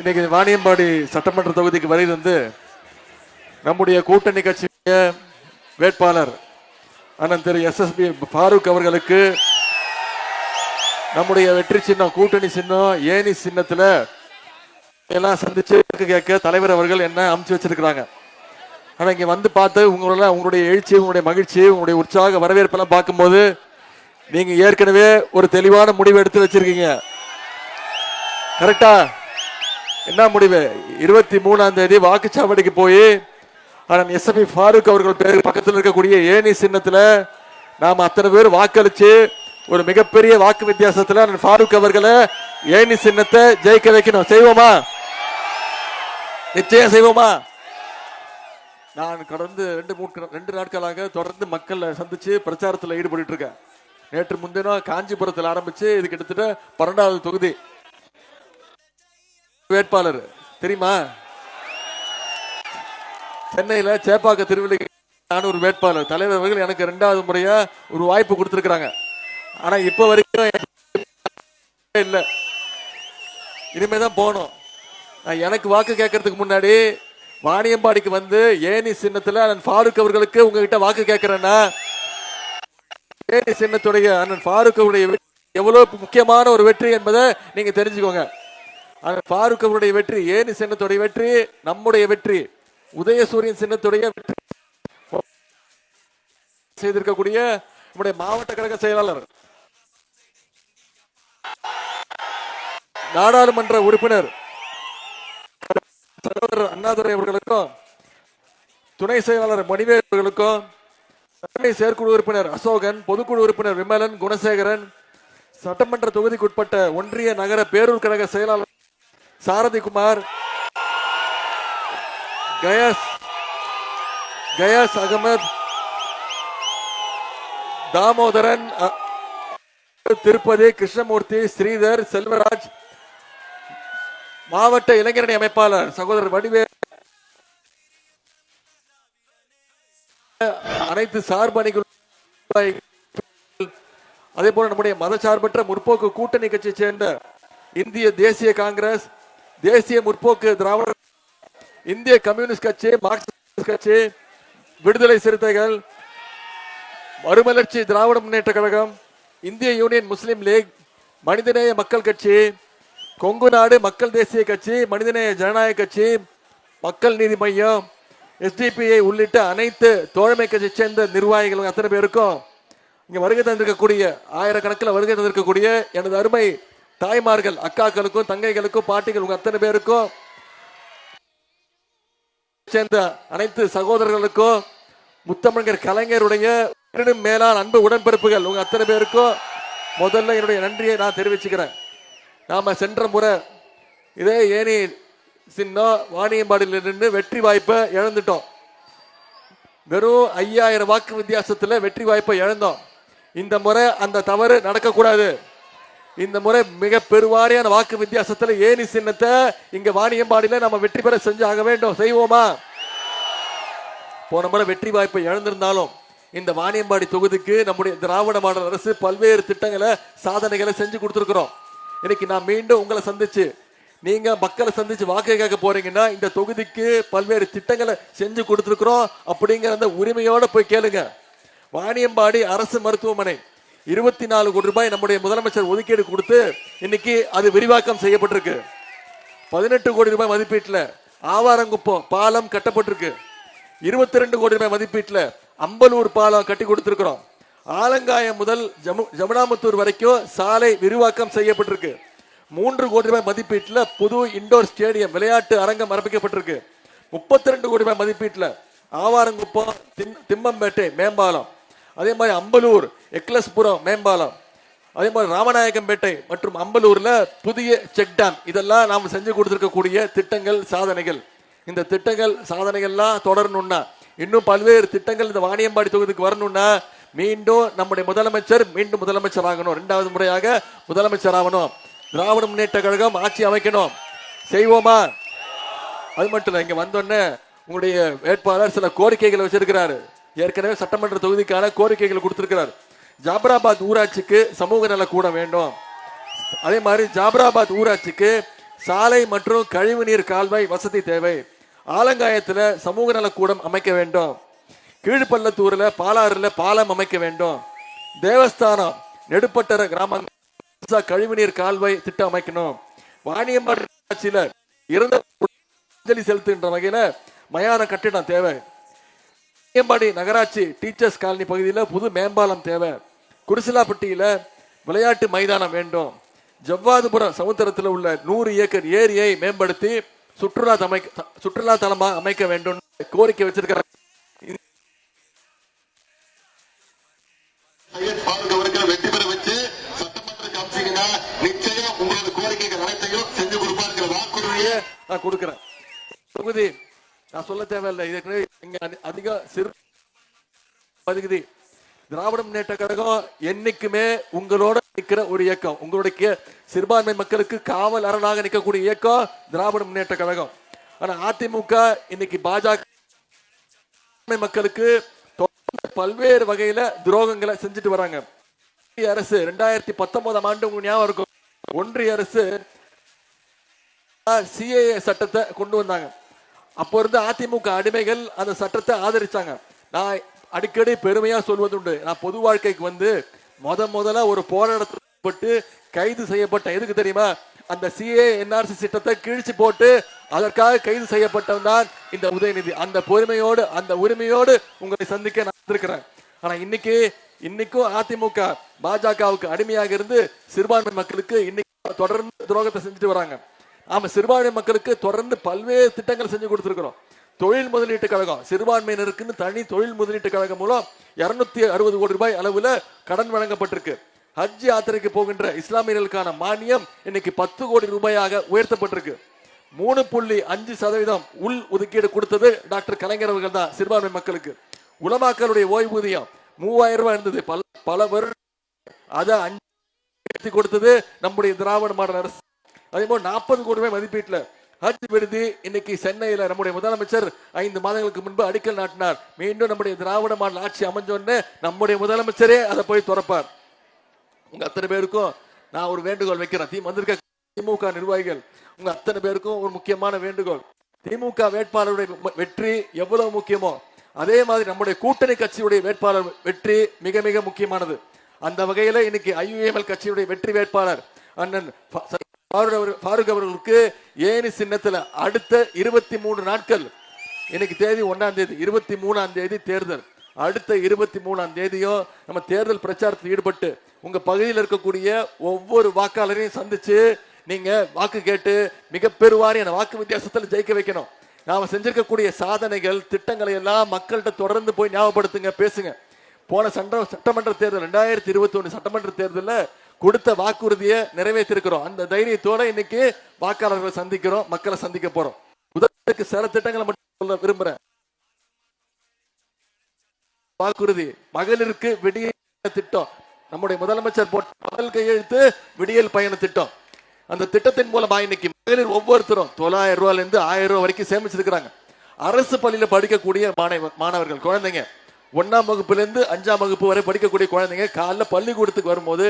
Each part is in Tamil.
இன்னைக்கு வாணியம்பாடி சட்டமன்ற தொகுதிக்கு வருகை வந்து நம்முடைய கூட்டணி கட்சி வேட்பாளர் அண்ணன் திரு SSB ஃபாரூக் அவர்களுக்கு நம்முடைய வெற்றி சின்னம் கூட்டணி சின்னம் ஏனி சின்னத்துல எல்லாம் சந்திச்சு கேட்க தலைவர் அவர்கள் என்ன அமுச்சு வச்சிருக்கிறாங்க. ஆனா இங்க வந்து பார்த்து உங்களுடைய எழுச்சி, உங்களுடைய மகிழ்ச்சி, உங்களுடைய உற்சாக வரவேற்பெல்லாம் பார்க்கும்போது நீங்க ஏற்கனவே ஒரு தெளிவான முடிவு எடுத்து வச்சிருக்கீங்க. கரெக்டா? என்ன முடிவு? 23ஆம் தேதி வாக்குச்சாவடிக்கு போய் அண்ணன் SSB ஃபாரூக் அவர்கள் பேர் பக்கத்தில் இருக்கக்கூடிய ஏனி சின்னத்துல நாம அத்தனை பேர் வாக்களிச்சு ஒரு மிகப்பெரிய வாக்கு வித்தியாசத்துல அண்ணன் ஃபாரூக் அவர்களை ஏனி சின்னத்தை ஜெயிக்க வைக்கணும். செய்வோமா? நிச்சயம் செய்வோமா? நான் கடந்து 2 நாட்களாக தொடர்ந்து மக்களை சந்திச்சு பிரச்சாரத்தில் ஈடுபட்டு இருக்கேன். நேற்று முன்தினம் காஞ்சிபுரத்தில் ஆரம்பிச்சு இது கிட்டத்தட்ட 12வது தொகுதி. வேட்பாளர் தெரியுமா? சென்னையில சேப்பாக்க திருவிழா ஒரு வேட்பாளர் தலைவர் அவர்கள் எனக்கு 2வது முறையா ஒரு வாய்ப்பு கொடுத்திருக்கிறாங்க. ஆனா இப்ப வரைக்கும் இல்ல. இனிமேதான் போனோம். எனக்கு வாக்கு கேட்கறதுக்கு முன்னாடி வாணியம்பாடிக்கு வந்து ஏனி சின்னத்துல அண்ணன் ஃபாரூக் அவர்களுக்கு உங்ககிட்ட வாக்கு கேட்கிறேன்னா ஏனி சின்னத்துடைய அண்ணன் ஃபாரூக் அவருடைய எவ்வளவு முக்கியமான ஒரு வெற்றி என்பதை நீங்க தெரிஞ்சுக்கோங்க. ஃபாரூக் அவருடைய வெற்றி, ஏனி சின்னத்துடைய வெற்றி, நம்முடைய வெற்றி, உதயசூரியன் சின்னத்துடைய வெற்றி செய்திருக்கக்கூடிய நம்முடைய மாவட்ட கழக செயலாளர், நாடாளுமன்ற உறுப்பினர் சகோதரர் அண்ணாதுரை அவர்களுக்கும், துணை செயலாளர் மணிவேல் அவர்களுக்கும், தலைமை செயற்குழு உறுப்பினர் அசோகன், பொதுக்குழு உறுப்பினர் விமலன், குணசேகரன், சட்டமன்ற தொகுதிக்குட்பட்ட ஒன்றிய நகர பேரூர் கழக செயலாளர் சாரதி குமார், கயாஸ் அகமது, தாமோதரன், திருப்பதி, கிருஷ்ணமூர்த்தி, ஸ்ரீதர், செல்வராஜ், மாவட்ட இளைஞரணி அமைப்பாளர் சகோதரர் வடிவே, அனைத்து சார்பு அணிகள், அதே போல நம்முடைய மதசார்பற்ற முற்போக்கு கூட்டணி கட்சியை சேர்ந்த இந்திய தேசிய காங்கிரஸ், தேசிய முற்போக்கு திராவிட, இந்திய கம்யூனிஸ்ட் கட்சி, மார்க்சிஸ்ட் கட்சி, விடுதலை சிறுத்தைகள், மறுமலர்ச்சி திராவிட முன்னேற்ற கழகம், இந்திய யூனியன் முஸ்லிம் லீக், மனிதநேய மக்கள் கட்சி, கொங்கு நாடு மக்கள் தேசிய கட்சி, மனிதநேய ஜனநாயக கட்சி, மக்கள் நீதி மையம், SDPI உள்ளிட்ட அனைத்து தோழமை கட்சியை சேர்ந்த நிர்வாகிகள் அத்தனை பேருக்கும் இங்க வருகை தந்திருக்கக்கூடிய ஆயிரக்கணக்கில் வருகை தந்திருக்கக்கூடிய எனது அருமை தாய்மார்கள், அக்காக்களுக்கும், தங்கைகளுக்கும், பாட்டிகள் உங்க அத்தனை பேருக்கும் சேர்ந்த அனைத்து சகோதரர்களுக்கும், முத்தமிழர் கலைஞருடைய மேலான அன்பு உடன்பிறப்புகள் உங்க அத்தனை பேருக்கும் முதல்ல என்னுடைய நன்றியை நான் தெரிவிச்சுக்கிறேன். நாம சென்ற முறை இதே ஏனி சின்னம் வாணியம்பாடியில் நின்று வெற்றி வாய்ப்பை இழந்துட்டோம். வெறும் 5000 வாக்கு வித்தியாசத்துல வெற்றி வாய்ப்பை இழந்தோம். இந்த முறை அந்த தவறு நடக்கக்கூடாது. இந்த முறை மிக பெருவாரியான வாக்கு வித்தியாசத்துல ஏனி சின்னத்தை இங்க வாணியம்பாடியில நம்ம வெற்றி பெற செஞ்சாக வேண்டும். செய்வோமா? போன முறை வெற்றி வாய்ப்பை இழந்திருந்தாலும் இந்த வாணியம்பாடி தொகுதிக்கு நம்முடைய திராவிட மாடல் அரசு பல்வேறு திட்டங்களை, சாதனைகளை செஞ்சு கொடுத்திருக்கிறோம். இன்னைக்கு நான் மீண்டும் உங்களை சந்திச்சு, நீங்க மக்களை சந்திச்சு வாக்கு கேட்க போறீங்கன்னா இந்த தொகுதிக்கு பல்வேறு திட்டங்களை செஞ்சு கொடுத்திருக்கிறோம் அப்படிங்கிற அந்த உரிமையோட போய் கேளுங்க. வாணியம்பாடி அரசு மருத்துவமனை 24 கோடி ரூபாய் நம்முடைய முதலமைச்சர் ஒதுக்கீடு கொடுத்து இன்னைக்கு அது விரிவாக்கம் செய்யப்பட்டிருக்கு. 18 கோடி ரூபாய் மதிப்பீட்டில் ஆவாரங்குப்பம் பாலம் கட்டப்பட்டிருக்கு. 22 கோடி ரூபாய் மதிப்பீட்டில் அம்பலூர் பாலம் கட்டி கொடுத்திருக்கிறோம். ஆலங்காயம் முதல் ஜமுனாமுத்தூர் வரைக்கும் சாலை விரிவாக்கம் செய்யப்பட்டிருக்கு. 3 கோடி ரூபாய் மதிப்பீட்டில் புது இண்டோர் ஸ்டேடியம் விளையாட்டு அரங்கம் ஆரம்பிக்கப்பட்டிருக்கு. 32 கோடி ரூபாய் மதிப்பீட்டில் ஆவாரங்குப்பம் திம்மம்பேட்டை மேம்பாலம், அதே மாதிரி அம்பலூர் எக்லஸ்புரம் மேம்பாலம், அதே மாதிரி ராமநாயக்கம்பேட்டை மற்றும் அம்பலூர்ல புதிய செக் டேம், இதெல்லாம் நாம் செஞ்சு கொடுத்திருக்கக்கூடிய திட்டங்கள், சாதனைகள். இந்த திட்டங்கள், சாதனைகள்லாம் தொடரணும்னா, இன்னும் பல்வேறு திட்டங்கள் இந்த வாணியம்பாடி தொகுதிக்கு வரணும்னா மீண்டும் நம்முடைய முதலமைச்சர் மீண்டும் முதலமைச்சர் ஆகணும். 2வது முறையாக முதலமைச்சர் ஆகணும். திராவிட முன்னேற்ற கழகம் ஆட்சி அமைக்கணும். செய்வோமா? அது மட்டும் இல்ல, இங்க வந்தோடனே உங்களுடைய வேட்பாளர் சில கோரிக்கைகளை வச்சிருக்கிறாரு. ஏற்கனவே சட்டமன்ற தொகுதிக்கான கோரிக்கைகளை கொடுத்திருக்கிறார். ஜாபராபாத் ஊராட்சிக்கு சமூக நல கூட வேண்டும். அதே மாதிரி ஜாபராபாத் ஊராட்சிக்கு சாலை மற்றும் கழிவுநீர் கால்வாய் வசதி தேவை. ஆலங்காயத்துல சமூக நலக்கூடம் அமைக்க வேண்டும். கீழ்பள்ளத்தூர்ல பாலாறுல பாலம் அமைக்க வேண்டும். தேவஸ்தானம் நெடுப்பட்டற கிராமங்கள் கழிவுநீர் கால்வாய் திட்டம் அமைக்கணும். வாணியம்பாடி நகராட்சியில இறந்த அஞ்சலி செலுத்துகின்ற வகையில மயான கட்டிடம் தேவை. வாணியம்பாடி நகராட்சி டீச்சர்ஸ் காலனி பகுதியில் புது மேம்பாலம் தேவை. குடிசிலாப்பட்டியில விளையாட்டு மைதானம் வேண்டும். ஜவ்வாதுபுரம் சமுத்திரத்தில் உள்ள 100 ஏக்கர் ஏரியை மேம்படுத்தி சுற்றுலா தலமாக அமைக்க வேண்டும் கோரிக்கை வச்சிருக்கிறார். வெற்றி பெற வச்சு சட்டமன்றத்துக்கு அனுப்பிச்சீங்கன்னா நிச்சயம் உங்களது கோரிக்கைகள் அனைத்தையும் செஞ்சு கொடுப்பாருங்கிற வாக்குறுதியை நான் கொடுக்கிறேன். தொகுதி நான் சொல்ல தேவையில்லை. இதுக்கு இங்க அதிக சிறு பகுதி திராவிட முன்னேற்ற கழகம் என்னைக்குமே உங்களோட நிற்கிற ஒரு இயக்கம். உங்களுடைய சிறுபான்மை மக்களுக்கு காவல் அரணாக நிற்கக்கூடிய இயக்கம் திராவிட முன்னேற்ற கழகம். ஆனா அதிமுக இன்னைக்கு பாஜக மக்களுக்கு பல்வேறு வகையில துரோகங்களை செஞ்சுட்டு வராங்க. அரசு 2019 ஆண்டு உங்களுக்கு ஞாபகம் இருக்கும், ஒன்றிய அரசு சிஏஏ சட்டத்தை கொண்டு வந்தாங்க. அப்போ இருந்து அதிமுக அடிமைகள் அந்த சட்டத்தை ஆதரிச்சாங்க. நான் அடிக்கடி பெருமையா சொல்வதுண்டு, நான் பொது வாழ்க்கைக்கு வந்து முதல்ல ஒரு போராட்டப்பட்டு கைது செய்யப்பட்ட. எதுக்கு தெரியுமா? அந்த சிஏ என்ஆர்சி சட்டத்தை கிழிச்சு போட்டு அதற்காக கைது செய்யப்பட்டவன் தான் இந்த உதயநிதி. அந்த பொறுமையோடு அந்த உரிமையோடு உங்களை சந்திக்க நான் இருக்கிறேன். ஆனா இன்னைக்கும் அதிமுக பாஜகவுக்கு அடிமையாக இருந்து சிறுபான்மை மக்களுக்கு இன்னைக்கு தொடர்ந்து துரோகத்தை செஞ்சுட்டு வராங்க. ஆமா, சிறுபான்மை மக்களுக்கு தொடர்ந்து பல்வேறு திட்டங்கள் செஞ்சு கொடுத்திருக்கிறோம். தொழில் முதலீட்டு கழகம் சிறுபான்மையினருக்குன்னு தனி தொழில் முதலீட்டு கழகம் மூலம் 260 கோடி ரூபாய் அளவுல கடன் வழங்கப்பட்டிருக்கு. ஹஜ் யாத்திரைக்கு போகின்ற இஸ்லாமியர்களுக்கான மானியம் இன்னைக்கு 10 கோடி ரூபாயாக உயர்த்தப்பட்டிருக்கு. 3.5% உள் ஒதுக்கீடு கொடுத்தது டாக்டர் கலைஞர் அவர்கள் தான் சிறுபான்மை மக்களுக்கு. உலமாக்களுடைய ஓய்வூதியம் 3000 ரூபாய் இருந்தது, பல வருடம் அதை 5 கொடுத்தது நம்முடைய திராவிட மாடல் அரசு. அதே போல 40 கோடி ரூபாய் மதிப்பீட்டுல ஹஜ் விடுதி இன்னைக்கு சென்னையில நம்முடைய முதலமைச்சர் 5 மாதங்களுக்கு முன்பு அடிக்கல் நாட்டினார். மீண்டும் நம்முடைய திராவிட மாடல் ஆட்சி அமைஞ்சோன்னு நம்முடைய முதலமைச்சரே அதை போய் திறப்பார். உங்க அத்தனை பேருக்கும் நான் ஒரு வேண்டுகோள் வைக்கிறேன். வந்திருக்க திமுக நிர்வாகிகள் உங்க அத்தனை பேருக்கும் ஒரு முக்கியமான வேண்டுகோள். திமுக வேட்பாளருடைய வெற்றி எவ்வளவு முக்கியமோ அதே மாதிரி நம்முடைய கூட்டணி கட்சியுடைய வேட்பாளர் வெற்றி மிக மிக முக்கியமானது. அந்த வகையில இன்னைக்கு IUML கட்சியுடைய வெற்றி வேட்பாளர் அண்ணன் ஃபாரூக் அவர்களுக்கு ஏனி சின்னத்துல அடுத்த 23 நாட்கள், இன்னைக்கு தேதி 1ஆம் தேதி, 23ஆம் தேதி தேர்தல். அடுத்த 23ஆம் தேதியும் நம்ம தேர்தல் பிரச்சாரத்தில் ஈடுபட்டு உங்க பகுதியில் இருக்கக்கூடிய ஒவ்வொரு வாக்காளரையும் சந்திச்சு நீங்க வாக்கு கேட்டு மிக பெருவாரியான வாக்கு வித்தியாசத்தில் ஜெயிக்க வைக்கணும். நாம செஞ்சிருக்கக்கூடிய சாதனைகள் திட்டங்களை எல்லாம் மக்கள்கிட்ட தொடர்ந்து போய் ஞாபகப்படுத்துங்க, பேசுங்க. போன சட்டமன்ற தேர்தல் 2021 சட்டமன்ற தேர்தலில் கொடுத்த வாக்குறுதியை நிறைவேற்றிருக்கிறோம். அந்த தைரியத்தோட இன்னைக்கு வாக்காளர்களை சந்திக்கிறோம், மக்களை சந்திக்க போறோம். உதவிக்கு சில திட்டங்களை மட்டும் சொல்ல விரும்புறேன். வாக்குறுதி மகளிருக்கு விடியல் திட்டம், நம்முடைய முதலமைச்சர் போட்ட முதல் கையெழுத்து விடியல் பயண திட்டம். அந்த திட்டத்தின் மூலமா இன்னைக்கு மகளிர் ஒவ்வொருத்தரும் 900 ரூபாயில இருந்து 1000 ரூபாய் வரைக்கும் சேமிச்சிருக்கிறாங்க. அரசு பள்ளியில படிக்கக்கூடிய மாணவர்கள் குழந்தைங்க 1ஆம் வகுப்புல இருந்து 5ஆம் வகுப்பு வரை படிக்கக்கூடிய குழந்தைங்க காலைல பள்ளிக்கூடத்துக்கு வரும்போது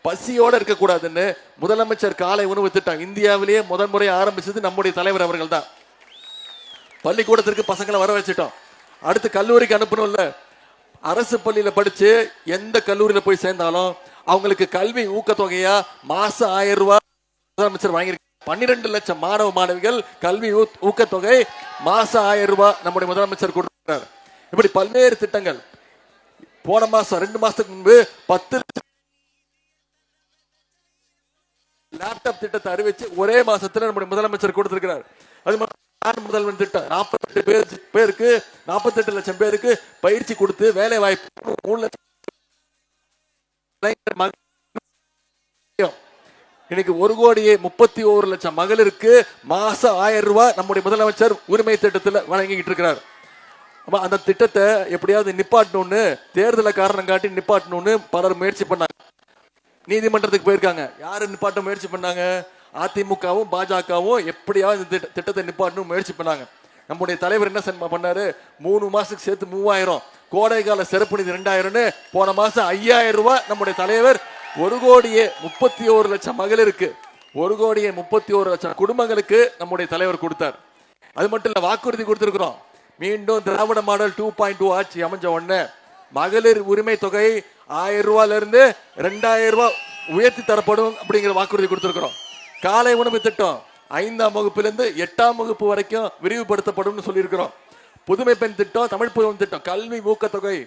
பசியோட இருக்கக்கூடாதுன்னு முதலமைச்சர் காலை உணவு திட்டம் இந்தியாவிலேயே முதல் முறை ஆரம்பிச்சது நம்முடைய தலைவர் அவர்கள் தான். பள்ளிக்கூடத்திற்கு பசங்களை வர வச்சுட்டோம். அடுத்து கல்லூரிக்கு அனுப்பணும்ல. அரசு பள்ளியில படிச்சு எந்த கல்லூரியில போய் சேர்ந்தாலும் அவங்களுக்கு கல்வி ஊக்கத்தொகையா மாசம் 1000 ரூபாய் முதலமைச்சர் வாங்கியிருக்க. 12 லட்சம் மாணவ மாணவிகள் கல்வி ஊக்கத்தொகை மாசம் 1000 ரூபாய் நம்முடைய முதலமைச்சர் கொடுக்கிறார். இப்படி பல்வேறு திட்டங்கள். போன மாசம் 2 மாசத்துக்கு முன்பு 10 லேப்டாப் திட்டத்தை அறிவிச்சு ஒரே மாசத்துல நம்முடைய முதலமைச்சர் கொடுத்திருக்கிறார். அது முதல்வன் திட்டம் 48 பேருக்கு 48 லட்சம் பேருக்கு பயிற்சி கொடுத்து வேலை வாய்ப்பு 3 லட்சம். இன்னைக்கு 1,31,00,000 லட்சம் மகளிருக்கு மாசம் 1000 ரூபாய் நம்முடைய முதலமைச்சர் உரிமை திட்டத்தில் வழங்கிட்டு இருக்கிறார். அந்த திட்டத்தை எப்படியாவது நிப்பாட்டணும்னு தேர்தலை காரணம் காட்டி நிப்பாட்டணும்னு பலர் முயற்சி பண்ணாங்க. நீதிமன்றத்துக்கு போயிருக்காங்க. யாரு நிப்பாட்ட முயற்சி பண்ணாங்க? அதிமுகவும் பாஜகவும் எப்படியாவது இந்த திட்டத்தை நிப்பாட்டணும் முயற்சி பண்ணாங்க. நம்முடைய தலைவர் என்ன பண்ணாரு? 3 மாசத்துக்கு சேர்த்து 3000, கோடை கால சிறப்பு நிதி 2000, போன மாசம் 5000 ரூபாய் நம்முடைய தலைவர் 1,31,00,000 மகளிருக்கு 1,31,00,000 குடும்பங்களுக்கு நம்முடைய தலைவர் கொடுத்தார். அது மட்டும் இல்ல, வாக்குறுதி கொடுத்திருக்கிறோம். மீண்டும் திராவிட மாடல் 2.2 ஆட்சி அமைஞ்ச உடனே மகளிர் உரிமை தொகை 1000 ரூபாயில இருந்து 2000 ரூபாய் உயர்த்தி தரப்படும் அப்படிங்கிற வாக்குறுதி கொடுத்திருக்கிறோம். காலை உணவு திட்டம் 5ஆம் வகுப்பிலிருந்து 8ஆம் வகுப்பு வரைக்கும் விரிவுபடுத்தப்படும் சொல்லியிருக்கிறோம். புதுமை பெண் திட்டம், தமிழ் புதுமை திட்டம், கல்வி ஊக்கத்தொகை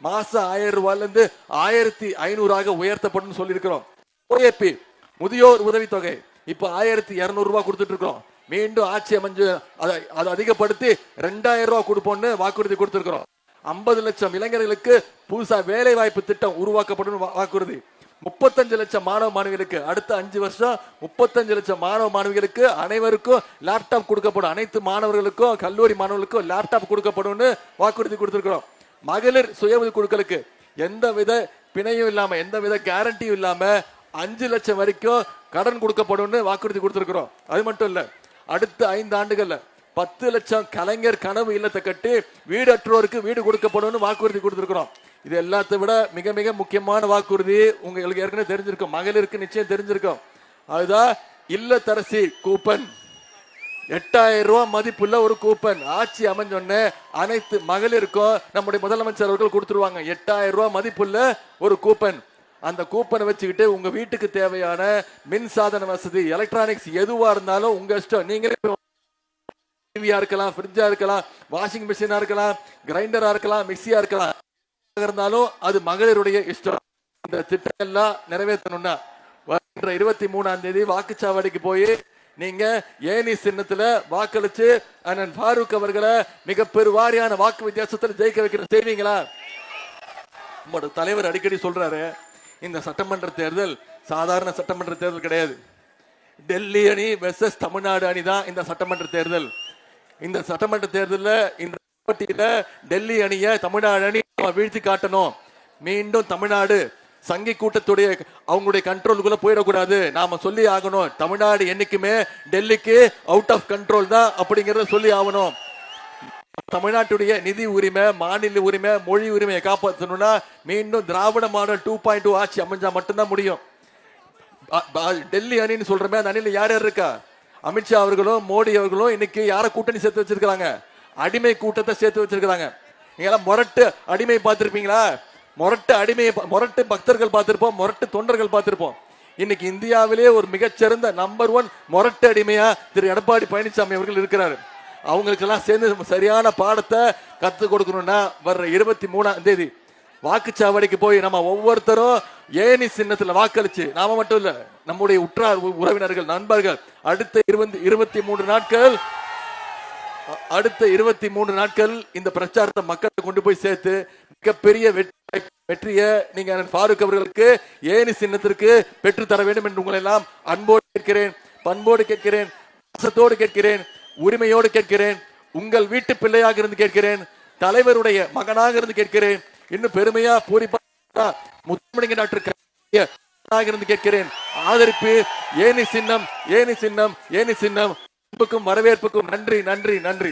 மாசம் 1000 ரூபாயில இருந்து 1500 உயர்த்தப்படும் சொல்லியிருக்கிறோம். OAP முதியோர் உதவித்தொகை இப்ப 1200 ரூபாய் கொடுத்துட்டு இருக்கோம். மீண்டும் ஆட்சி அமைஞ்சு அதை அதிகப்படுத்தி 2000 ரூபாய் கொடுப்போம்னு வாக்குறுதி கொடுத்திருக்கிறோம். 50 லட்சம் இளைஞர்களுக்கு புதுசா வேலை வாய்ப்பு திட்டம் உருவாக்கப்படும் வாக்குறுதி. 35 லட்சம் மாணவ மாணவிகளுக்கு அடுத்த 5 வருஷம் 35 லட்சம் மாணவ மாணவிகளுக்கு அனைவருக்கும் லேப்டாப் கொடுக்கப்படும். அனைத்து மாணவர்களுக்கும் கல்லூரி மாணவர்களுக்கும் லேப்டாப் கொடுக்கப்படும் வாக்குறுதி கொடுத்திருக்கிறோம். மகளிர் சுய உதவி குழுக்களுக்கு எந்த வித பிணையும் இல்லாம, எந்த வித கேரண்டியும் இல்லாம 5 லட்சம் வரைக்கும் கடன் கொடுக்கப்படும் வாக்குறுதி கொடுத்திருக்கிறோம். அது மட்டும் இல்ல, அடுத்த 5 ஆண்டுகள்ல 10 லட்சம் கலைஞர் கனவு இல்லத்தை கட்டி வீடற்றோருக்கு வீடு கொடுக்கப்படும் வாக்குறுதி கொடுத்திருக்கிறோம். இது எல்லாத்தை விட மிக மிக முக்கியமான வாக்குறுதி உங்களுக்கு ஏற்கனவே தெரிஞ்சிருக்கும், மகளிருக்கு நிச்சயம் தெரிஞ்சிருக்கும். அதுதான் இல்லத்தரசி கூப்பன். 8000 ரூபாய் மதிப்புள்ள ஒரு கூப்பன் ஆட்சி அமைஞ்சோடனே அனைத்து மகளிருக்கும் நம்முடைய முதலமைச்சர் அவர்கள் கொடுத்துருவாங்க. 8000 ரூபாய் மதிப்புள்ள ஒரு கூப்பன். அந்த கூப்பனை வச்சுக்கிட்டு உங்க வீட்டுக்கு தேவையான மின் சாதன வசதி, எலக்ட்ரானிக்ஸ் எதுவா இருந்தாலும் உங்க இஷ்டம். நீங்களே டிவியா இருக்கலாம், ஃப்ரிட்ஜா இருக்கலாம், வாஷிங் மிஷினா இருக்கலாம், கிரைண்டரா இருக்கலாம், மிக்சியா இருக்கலாம், இருந்தாலும் அது மகளிருடைய இஷ்டம். இந்த திட்டம் எல்லாம் நிறைவேற்றணும்னா வருகின்ற 23ஆம் தேதி வாக்குச்சாவடிக்கு போய் நீங்க ஏனி சின்னத்துல வாக்களிச்சு அண்ணன் ஃபாரூக் அவர்களை மிக பெருவாரியான வாக்கு வித்தியாசத்தில் ஜெயிக்க வைக்கிற செய்வீங்களா? தலைவர் அடிக்கடி சொல்றாரு, இந்த சட்டமன்ற தேர்தல் சாதாரண சட்டமன்ற தேர்தல் கிடையாது. டெல்லி அணி வெர்சஸ் தமிழ்நாடு அணி தான் இந்த சட்டமன்ற தேர்தல். இந்த சட்டமன்ற தேர்தலில் இந்த போட்டியில டெல்லி அணிய தமிழ்நாடு அணி வீழ்த்தி காட்டணும். மீண்டும் தமிழ்நாடு சங்கி கூட்டத்துடைய அவங்களுடைய கண்ட்ரோலுக்குள்ள போயிடக்கூடாது. நாம சொல்லி ஆகணும், தமிழ்நாடு என்னைக்குமே டெல்லிக்கு அவுட் ஆஃப் கண்ட்ரோல் தான் அப்படிங்கறத சொல்லி ஆகணும். தமிழ்நாட்டுடைய நிதி உரிமை, மாநில உரிமை, மொழி உரிமையை காப்பாற்றணும்னா மீண்டும் திராவிட மாடல் 2.2 ஆட்சி அமைஞ்சா மட்டும்தான் முடியும். டெல்லி அணின்னு சொல்றமே, அந்த அணியில யார் யார் இருக்கா? அமித்ஷா அவர்களும் மோடி அவர்களும் இன்னைக்கு யார கூட்டணி சேர்த்து வச்சிருக்காங்க? அடிமை கூட்டத்தை சேர்த்து வச்சிருக்காங்க. நீங்க எல்லாம் முரட்டு அடிமை பார்த்திருப்பீங்களா? முரட்டு பக்தர்கள் பார்த்திருப்போம், முரட்டு தொண்டர்கள் பார்த்திருப்போம். இன்னைக்கு இந்தியாவிலே ஒரு மிகச்சிறந்த நம்பர் 1 முரட்டு அடிமையா திரு எடப்பாடி பழனிசாமி அவர்கள் இருக்கிறாரு. அவங்களுக்கு எல்லாம் சேர்ந்து சரியான பாடத்தை கற்றுக் கொடுக்கணும்னா வர்ற 23ஆம் தேதி வாக்குச்சாவடிக்கு போய் நம்ம ஒவ்வொருத்தரும் ஏனி சின்னத்துல வாக்களிச்சு, நாம மட்டும் இல்ல, நம்முடைய உற்றார் உறவினர்கள், நண்பர்கள் அடுத்த 23 நாட்கள் இந்த பிரச்சாரத்தை மக்களுக்கு கொண்டு போய் சேர்த்து மிகப்பெரிய வெற்றியை நீங்க ஃபாரூக் அவர்களுக்கு ஏனி சின்னத்திற்கு பெற்று தர வேண்டும் என்று உங்களை எல்லாம் அன்போடு கேட்கிறேன், பண்போடு கேட்கிறேன், பாசத்தோடு கேட்கிறேன், உரிமையோடு கேட்கிறேன், உங்கள் வீட்டு பிள்ளையாக இருந்து கேட்கிறேன், தலைவருடைய மகனாக இருந்து கேட்கிறேன், இன்னும் பெருமையா பூரிப்பா முத்தமிழ் டாக்டர் இருந்து கேட்கிறேன். ஆதரிப்பு ஏனி சின்னம், ஏனி சின்னம், ஏனி சின்னம். வரவேற்புக்கும் நன்றி, நன்றி, நன்றி.